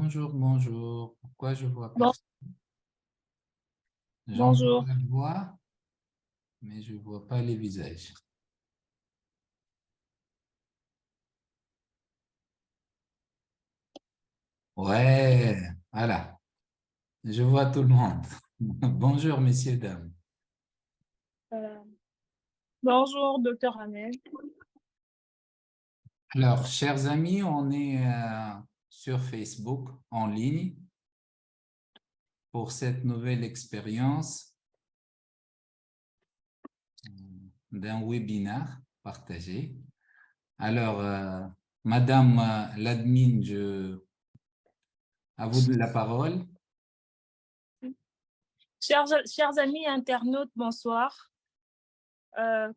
Bonjour, bonjour. Pourquoi je vois Bon, personne? J'entends bonjour. la voix, mais je ne vois pas les visages. Ouais, voilà. Je vois tout le monde. Bonjour, messieurs, dames. Euh, Bonjour, docteur Ahmed. Alors, chers amis, on est sur Facebook en ligne pour cette nouvelle expérience d'un webinaire partagé. Alors, Madame l'admin, à vous de la parole. Chers amis internautes, bonsoir.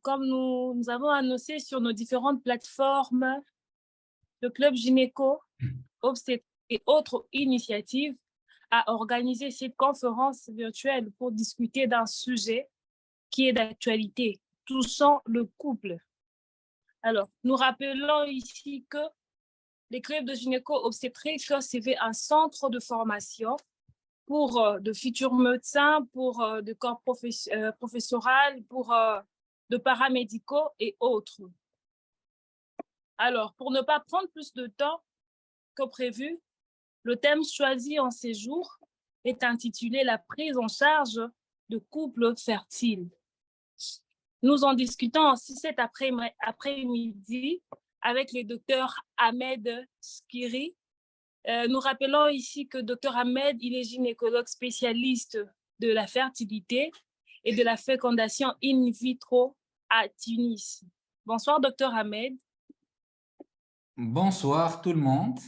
Comme nous avons annoncé sur nos différentes plateformes, le Club Gynéco, Obstétrique et autres initiatives a organisé cette conférence virtuelle pour discuter d'un sujet qui est d'actualité, touchant le couple. Alors, nous rappelons ici que les clubs de gynéco-obstétrique, c'est un centre de formation pour de futurs médecins, pour de corps professoral, pour de paramédicaux et autres. Alors, pour ne pas prendre plus de temps que prévu, le thème choisi en ces jours est intitulé « La prise en charge de couples fertiles ». Nous en discutons aussi cet après-midi avec le docteur Ahmed Skiri. Nous rappelons ici que Dr Ahmed, il est gynécologue spécialiste de la fertilité et de la fécondation in vitro à Tunis. Bonsoir, Dr Ahmed. Bonsoir tout le monde.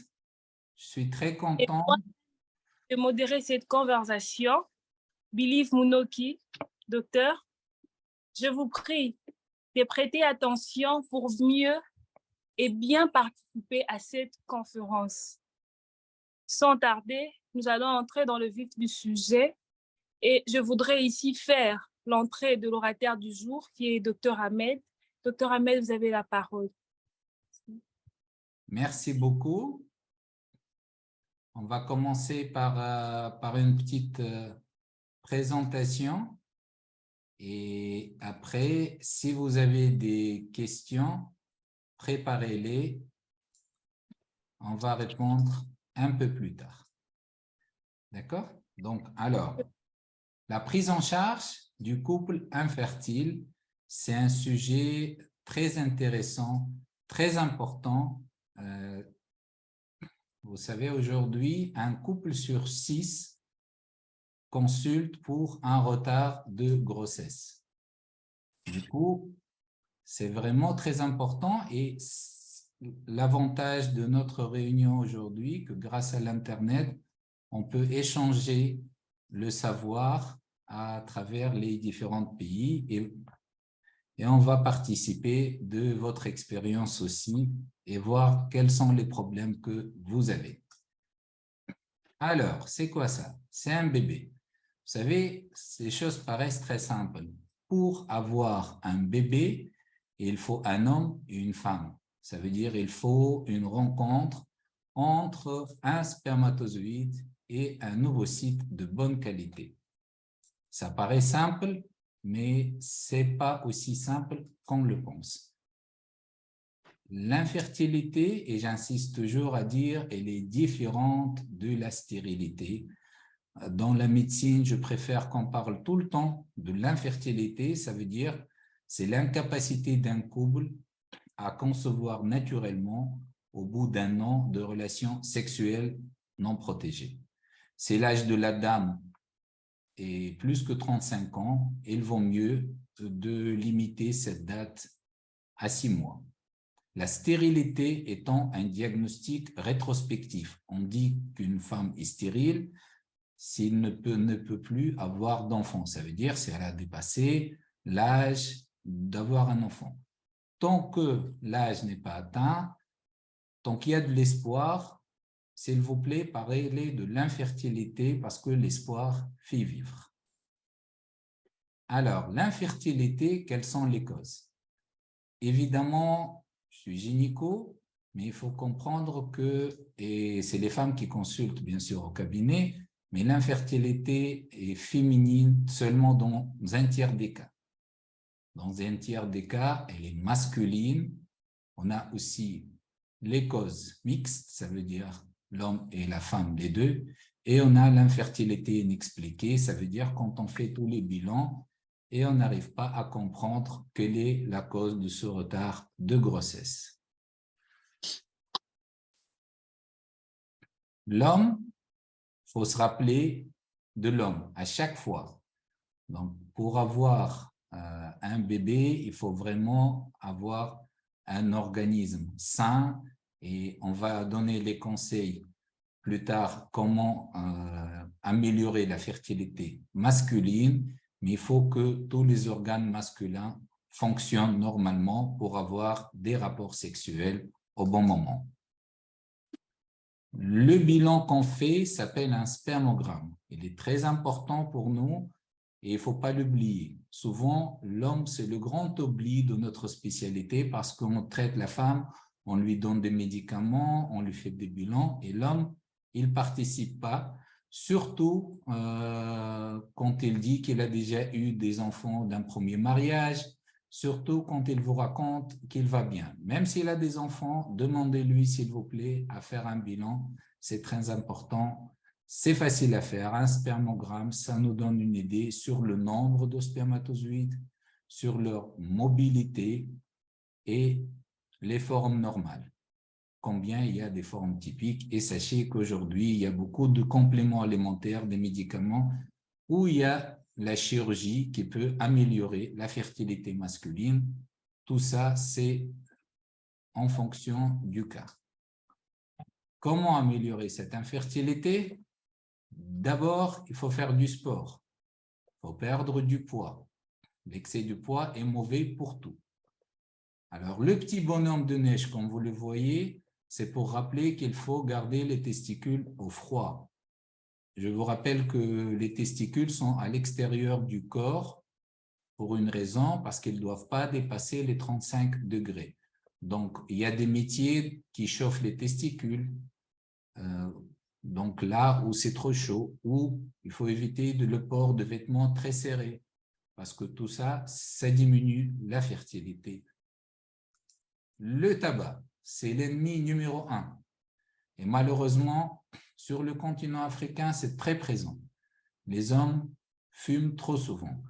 Je suis très Et content. moi, de modérer cette conversation, Bilif Mounoki, docteur, je vous prie de prêter attention pour mieux et bien participer à cette conférence. Sans tarder, nous allons entrer dans le vif du sujet. Et je voudrais ici faire l'entrée de l'orateur du jour, qui est Dr Ahmed. Dr Ahmed, vous avez la parole. Merci beaucoup. On va commencer par une petite présentation. Et après, si vous avez des questions, préparez-les. On va répondre un peu plus tard. D'accord? Donc, alors, la prise en charge du couple infertile, c'est un sujet très intéressant, très important. Vous savez, aujourd'hui, un couple sur 6 consulte pour un retard de grossesse. Du coup, c'est vraiment très important et l'avantage de notre réunion aujourd'hui, que grâce à l'Internet, on peut échanger le savoir à travers les différents pays et on va participer de votre expérience aussi et voir quels sont les problèmes que vous avez. Alors, c'est quoi ça? C'est un bébé. Vous savez, ces choses paraissent très simples. Pour avoir un bébé, il faut un homme et une femme. Ça veut dire qu'il faut une rencontre entre un spermatozoïde et un ovocyte de bonne qualité. Ça paraît simple, mais ce n'est pas aussi simple qu'on le pense. L'infertilité, et j'insiste toujours à dire, elle est différente de la stérilité. Dans la médecine, je préfère qu'on parle tout le temps de l'infertilité. Ça veut dire c'est l'incapacité d'un couple à concevoir naturellement au bout d'un an de relations sexuelles non protégées. C'est l'âge de la dame et plus que 35 ans, il vaut mieux de limiter cette date à 6 mois. La stérilité étant un diagnostic rétrospectif. On dit qu'une femme est stérile s'il ne peut plus avoir d'enfant. Ça veut dire si elle a dépassé l'âge d'avoir un enfant. Tant que l'âge n'est pas atteint, tant qu'il y a de l'espoir, s'il vous plaît, parlez de l'infertilité parce que l'espoir fait vivre. Alors, l'infertilité, quelles sont les causes? Évidemment, je suis gynéco, mais il faut comprendre que, et c'est les femmes qui consultent bien sûr au cabinet, mais l'infertilité est féminine seulement dans un tiers des cas. Dans un tiers des cas, elle est masculine. On a aussi les causes mixtes, ça veut dire l'homme et la femme, les deux. Et on a l'infertilité inexpliquée, ça veut dire quand on fait tous les bilans et on n'arrive pas à comprendre quelle est la cause de ce retard de grossesse. L'homme, il faut se rappeler de l'homme à chaque fois. Donc, pour avoir un bébé, il faut vraiment avoir un organisme sain et on va donner les conseils plus tard comment améliorer la fertilité masculine, mais il faut que tous les organes masculins fonctionnent normalement pour avoir des rapports sexuels au bon moment. Le bilan qu'on fait s'appelle un spermogramme. Il est très important pour nous et il ne faut pas l'oublier. Souvent, l'homme, c'est le grand oubli de notre spécialité parce qu'on traite la femme, on lui donne des médicaments, on lui fait des bilans et l'homme, il ne participe pas, surtout quand il dit qu'il a déjà eu des enfants d'un premier mariage, surtout quand il vous raconte qu'il va bien. Même s'il a des enfants, demandez-lui, s'il vous plaît, à faire un bilan. C'est très important. C'est facile à faire. Un spermogramme, ça nous donne une idée sur le nombre de spermatozoïdes, sur leur mobilité et les formes normales. Combien il y a des formes typiques. Et sachez qu'aujourd'hui, il y a beaucoup de compléments alimentaires, des médicaments, où il y a la chirurgie qui peut améliorer la fertilité masculine. Tout ça, c'est en fonction du cas. Comment améliorer cette infertilité? D'abord, il faut faire du sport. Il faut perdre du poids. L'excès de poids est mauvais pour tout. Alors, le petit bonhomme de neige, comme vous le voyez, c'est pour rappeler qu'il faut garder les testicules au froid. Je vous rappelle que les testicules sont à l'extérieur du corps pour une raison, parce qu'ils ne doivent pas dépasser les 35 degrés. Donc, il y a des métiers qui chauffent les testicules, donc là où c'est trop chaud, où il faut éviter le port de vêtements très serrés, parce que tout ça, ça diminue la fertilité. Le tabac, c'est l'ennemi numéro 1. Et malheureusement, sur le continent africain, c'est très présent. Les hommes fument trop souvent.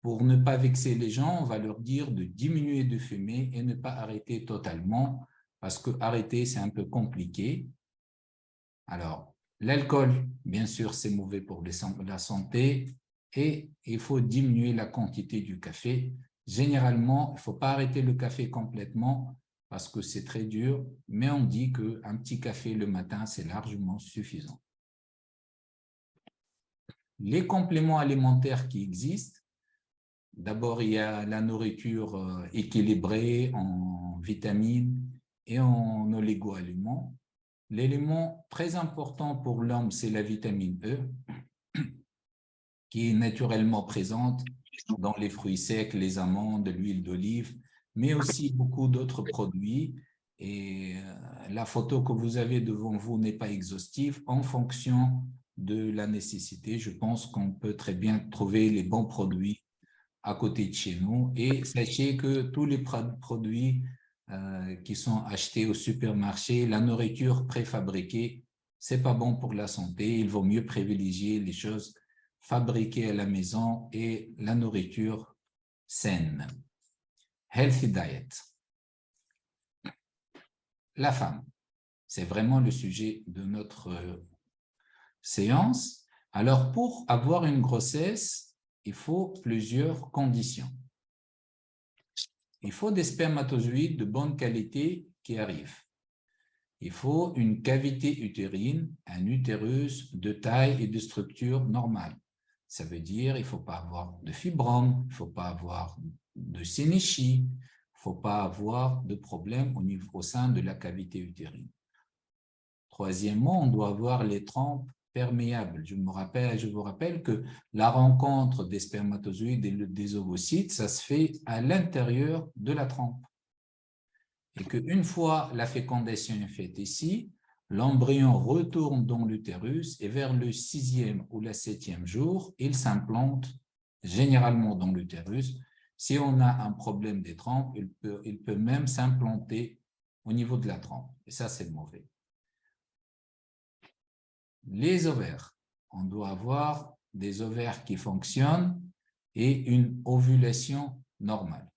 Pour ne pas vexer les gens, on va leur dire de diminuer de fumer et ne pas arrêter totalement, parce que arrêter, c'est un peu compliqué. Alors, l'alcool, bien sûr, c'est mauvais pour la santé et il faut diminuer la quantité du café. Généralement, il ne faut pas arrêter le café complètement parce que c'est très dur, mais on dit qu'un petit café le matin, c'est largement suffisant. Les compléments alimentaires qui existent, d'abord, il y a la nourriture équilibrée en vitamines et en oligo-aliments. L'élément très important pour l'homme, c'est la vitamine E, qui est naturellement présente dans les fruits secs, les amandes, l'huile d'olive, mais aussi beaucoup d'autres produits. Et la photo que vous avez devant vous n'est pas exhaustive. En fonction de la nécessité, je pense qu'on peut très bien trouver les bons produits à côté de chez nous. Et sachez que tous les produits qui sont achetés au supermarché, la nourriture préfabriquée, c'est pas bon pour la santé. Il vaut mieux privilégier les choses fabriquées à la maison et la nourriture saine. Healthy diet. La femme, c'est vraiment le sujet de notre séance. Alors, pour avoir une grossesse, il faut plusieurs conditions. Il faut des spermatozoïdes de bonne qualité qui arrivent. Il faut une cavité utérine, un utérus de taille et de structure normale. Ça veut dire qu'il ne faut pas avoir de fibromes, il ne faut pas avoir de synéchie, il ne faut pas avoir de problème au sein de la cavité utérine. Troisièmement, on doit avoir les trompes perméables. Je vous rappelle que la rencontre des spermatozoïdes et des ovocytes, ça se fait à l'intérieur de la trompe. et qu'une fois la fécondation est faite ici, l'embryon retourne dans l'utérus et vers le 6e ou le 7e jour, il s'implante généralement dans l'utérus. Si on a un problème des trompes, il peut même s'implanter au niveau de la trompe. Et ça, c'est mauvais. Les ovaires. On doit avoir des ovaires qui fonctionnent et une ovulation normale.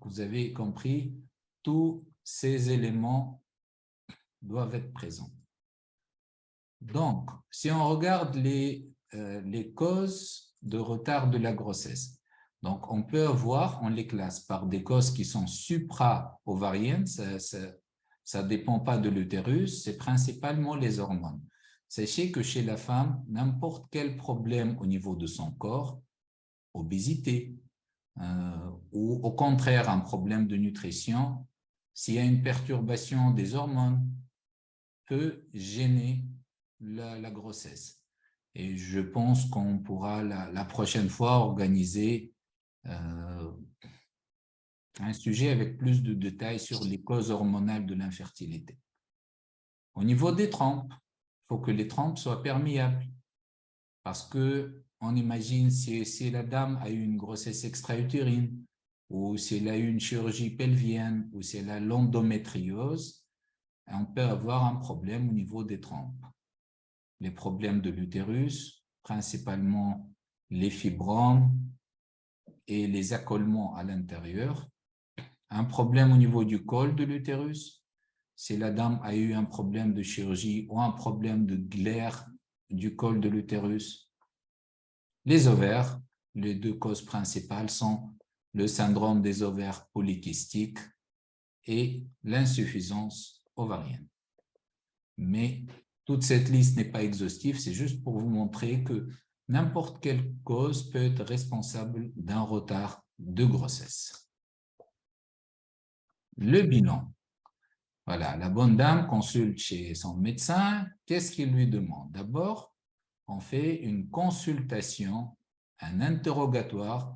Vous avez compris, tous ces éléments doivent être présents. Donc, si on regarde les causes de retard de la grossesse, donc on peut avoir, on les classe par des causes qui sont supra-ovariennes, ça ne dépend pas de l'utérus, c'est principalement les hormones. Sachez que chez la femme, n'importe quel problème au niveau de son corps, obésité, ou au contraire un problème de nutrition, s'il y a une perturbation des hormones, peut gêner la grossesse. Et je pense qu'on pourra la prochaine fois organiser un sujet avec plus de détails sur les causes hormonales de l'infertilité. Au niveau des trompes, il faut que les trompes soient perméables parce qu'on imagine si la dame a eu une grossesse extra-utérine ou si elle a eu une chirurgie pelvienne ou si elle a l'endométriose, on peut avoir un problème au niveau des trompes. Les problèmes de l'utérus, principalement les fibromes et les accolements à l'intérieur. Un problème au niveau du col de l'utérus, si la dame a eu un problème de chirurgie ou un problème de glaire du col de l'utérus. Les ovaires, les deux causes principales sont le syndrome des ovaires polykystiques et l'insuffisance ovarienne. Mais toute cette liste n'est pas exhaustive, c'est juste pour vous montrer que n'importe quelle cause peut être responsable d'un retard de grossesse. Le bilan. Voilà, la bonne dame consulte chez son médecin. Qu'est-ce qu'il lui demande? D'abord, on fait une consultation, un interrogatoire.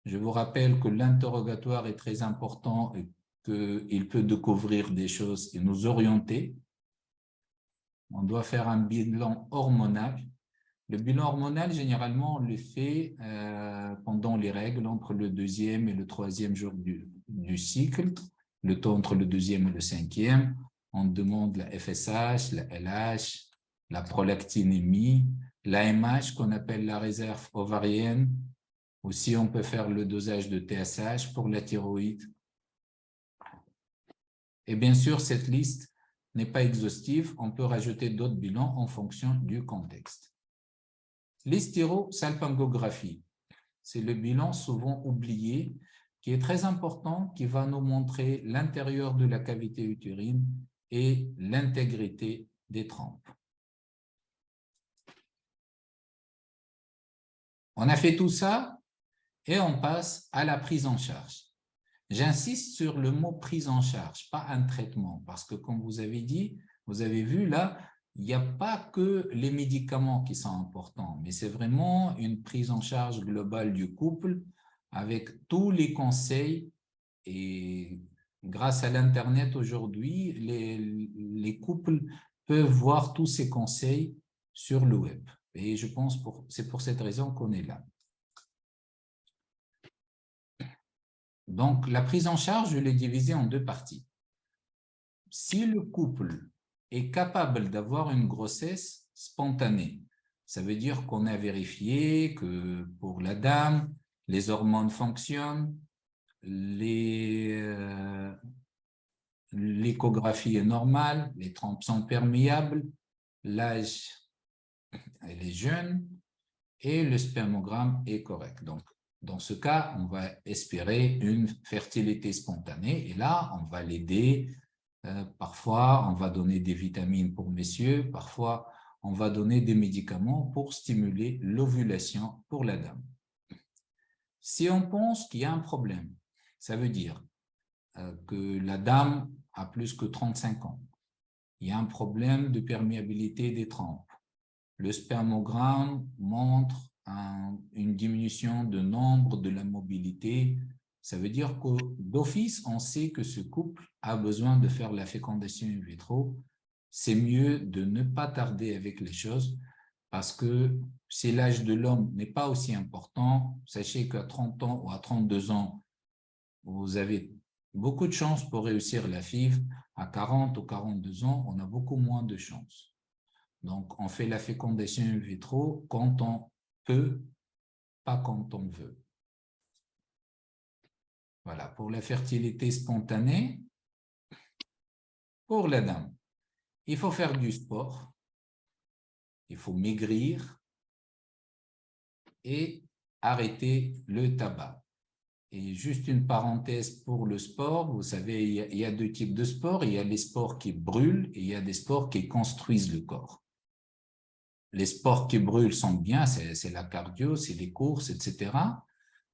Je vous rappelle que l'interrogatoire est très important et qu'il peut découvrir des choses et nous orienter. On doit faire un bilan hormonal. Le bilan hormonal, généralement, on le fait pendant les règles, entre le 2e et le 3e jour du cycle, le temps entre le 2e et le 5e. On demande la FSH, la LH, la prolactinémie, l'AMH qu'on appelle la réserve ovarienne. Aussi, on peut faire le dosage de TSH pour la thyroïde. Et bien sûr, cette liste n'est pas exhaustive. On peut rajouter d'autres bilans en fonction du contexte. L'hystérosalpingographie, c'est le bilan souvent oublié qui est très important, qui va nous montrer l'intérieur de la cavité utérine et l'intégrité des trompes. On a fait tout ça et on passe à la prise en charge. J'insiste sur le mot prise en charge, pas un traitement, parce que comme vous avez dit, vous avez vu là, il n'y a pas que les médicaments qui sont importants, mais c'est vraiment une prise en charge globale du couple avec tous les conseils. Et grâce à l'Internet aujourd'hui, les couples peuvent voir tous ces conseils sur le web. Et je pense que c'est pour cette raison qu'on est là. Donc, la prise en charge, je l'ai divisée en deux parties. Si le couple est capable d'avoir une grossesse spontanée, ça veut dire qu'on a vérifié que pour la dame, les hormones fonctionnent, l'échographie est normale, les trompes sont perméables, l'âge elle est jeune et le spermogramme est correct. Donc, dans ce cas, on va espérer une fertilité spontanée et là, on va l'aider. Parfois, on va donner des vitamines pour messieurs, parfois, on va donner des médicaments pour stimuler l'ovulation pour la dame. Si on pense qu'il y a un problème, ça veut dire que la dame a plus que 35 ans, il y a un problème de perméabilité des trompes, le spermogramme montre une diminution de nombre de la mobilité Ça veut dire que d'office, on sait que ce couple a besoin de faire la fécondation in vitro. C'est mieux de ne pas tarder avec les choses parce que si l'âge de l'homme n'est pas aussi important, sachez qu'à 30 ans ou à 32 ans, vous avez beaucoup de chances pour réussir la FIV. À 40 ou 42 ans, on a beaucoup moins de chances. Donc, on fait la fécondation in vitro quand on peut, pas quand on veut. Voilà, pour la fertilité spontanée, pour la dame, il faut faire du sport, il faut maigrir et arrêter le tabac. Et juste une parenthèse pour le sport, vous savez, il y a deux types de sports. Il y a les sports qui brûlent et il y a des sports qui construisent le corps. Les sports qui brûlent sont bien, c'est la cardio, c'est les courses, etc.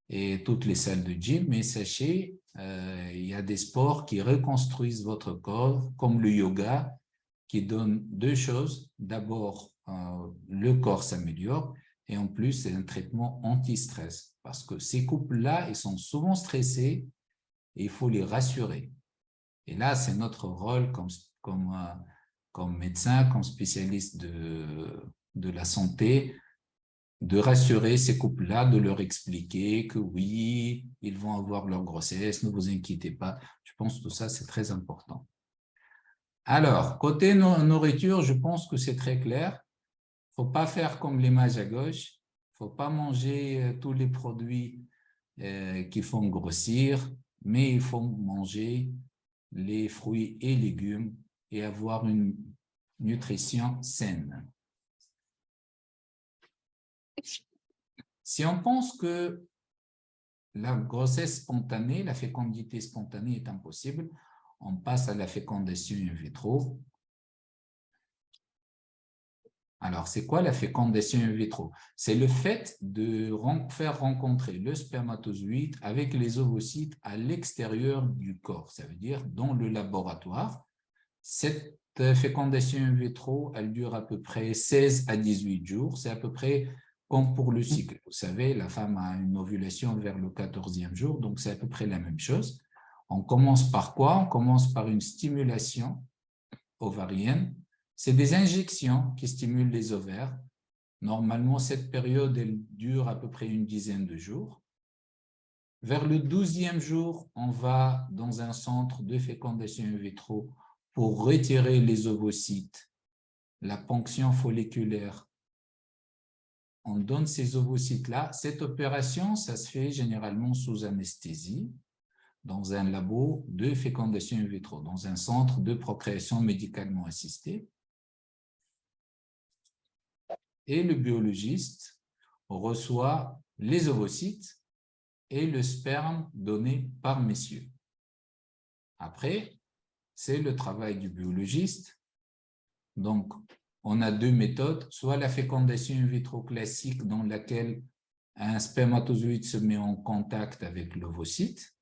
Et toutes les salles de gym, mais sachez, il y a des sports qui reconstruisent votre corps, comme le yoga, qui donne deux choses. D'abord, le corps s'améliore et en plus, c'est un traitement anti-stress parce que ces couples-là, ils sont souvent stressés et il faut les rassurer. Et là, c'est notre rôle comme médecin, comme spécialiste de la santé, de rassurer ces couples-là, de leur expliquer que oui, ils vont avoir leur grossesse, ne vous inquiétez pas. Je pense que tout ça, c'est très important. Alors, côté nourriture, je pense que c'est très clair. Il ne faut pas faire comme l'image à gauche. Il ne faut pas manger tous les produits qui font grossir, mais il faut manger les fruits et légumes et avoir une nutrition saine. Si on pense que la grossesse spontanée, la fécondité spontanée est impossible, on passe à la fécondation in vitro. Alors, c'est quoi la fécondation in vitro? C'est le fait de faire rencontrer le spermatozoïde avec les ovocytes à l'extérieur du corps, ça veut dire dans le laboratoire. Cette fécondation in vitro, elle dure à peu près 16 à 18 jours. C'est à peu près comme pour le cycle. Vous savez, la femme a une ovulation vers le 14e jour, donc c'est à peu près la même chose. On commence par quoi? On commence par une stimulation ovarienne. C'est des injections qui stimulent les ovaires. Normalement, cette période, elle dure à peu près une dizaine de jours. Vers le 12e jour, on va dans un centre de fécondation in vitro pour retirer les ovocytes, la ponction folliculaire. On donne ces ovocytes-là. Cette opération, ça se fait généralement sous anesthésie dans un labo de fécondation in vitro, dans un centre de procréation médicalement assistée. Et le biologiste reçoit les ovocytes et le sperme donné par messieurs. Après, c'est le travail du biologiste. Donc, on a deux méthodes, soit la fécondation in vitro classique dans laquelle un spermatozoïde se met en contact avec l'ovocyte,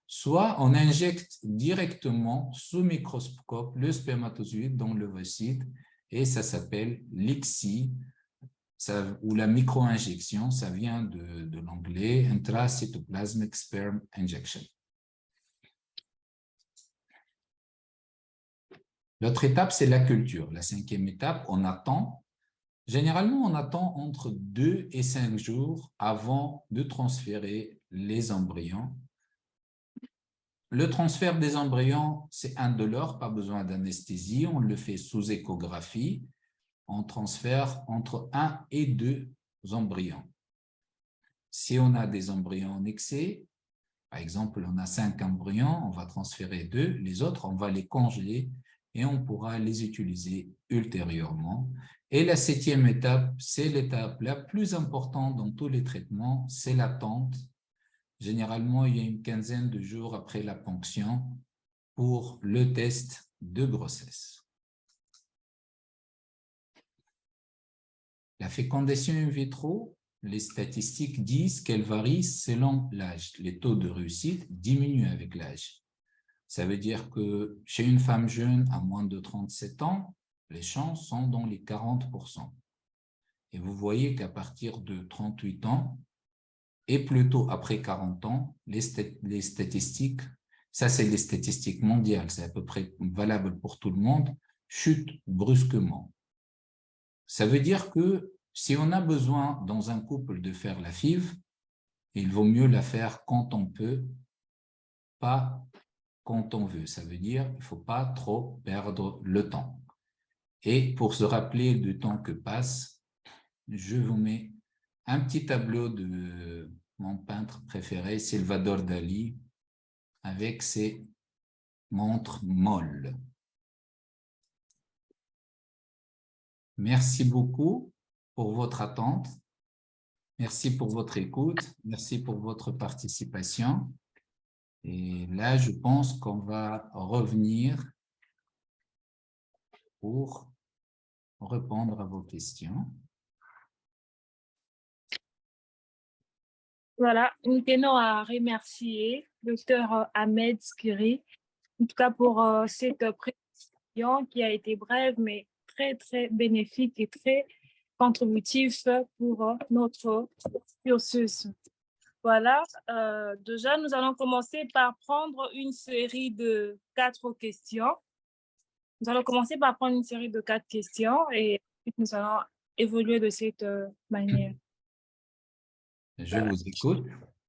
soit on injecte directement sous microscope le spermatozoïde dans l'ovocyte et ça s'appelle l'ICSI ou la micro-injection, ça vient de l'anglais Intracytoplasmic Sperm Injection. L'autre étape, c'est la culture. La 5e étape, on attend. Généralement, on attend entre 2 et 5 jours avant de transférer les embryons. Le transfert des embryons, c'est indolore, pas besoin d'anesthésie. On le fait sous échographie. On transfère entre 1 et 2 embryons. Si on a des embryons en excès, par exemple, on a 5 embryons, on va transférer 2. Les autres, on va les congeler et on pourra les utiliser ultérieurement. Et la 7e étape, c'est l'étape la plus importante dans tous les traitements, c'est l'attente. Généralement, il y a une quinzaine de jours après la ponction pour le test de grossesse. La fécondation in vitro, les statistiques disent qu'elle varie selon l'âge. Les taux de réussite diminuent avec l'âge. Ça veut dire que chez une femme jeune à moins de 37 ans, les chances sont dans les 40%. Et vous voyez qu'à partir de 38 ans, et plutôt après 40 ans, les statistiques, ça c'est les statistiques mondiales, c'est à peu près valable pour tout le monde, chutent brusquement. Ça veut dire que si on a besoin dans un couple de faire la FIV, il vaut mieux la faire quand on peut, pas quand on veut. Ça veut dire qu'il ne faut pas trop perdre le temps. Et pour se rappeler du temps que passe, je vous mets un petit tableau de mon peintre préféré, Salvador Dali, avec ses montres molles. Merci beaucoup pour votre attente. Merci pour votre écoute. Merci pour votre participation. Et là, je pense qu'on va revenir pour répondre à vos questions. Voilà, nous tenons à remercier le docteur Ahmed Skiri, en tout cas pour cette présentation qui a été brève, mais très, très bénéfique et très contributif pour notre cursus. Voilà, déjà, nous allons commencer par prendre une série de 4 questions. Nous allons commencer par prendre une série de 4 questions et ensuite nous allons évoluer de cette manière. Je vous écoute.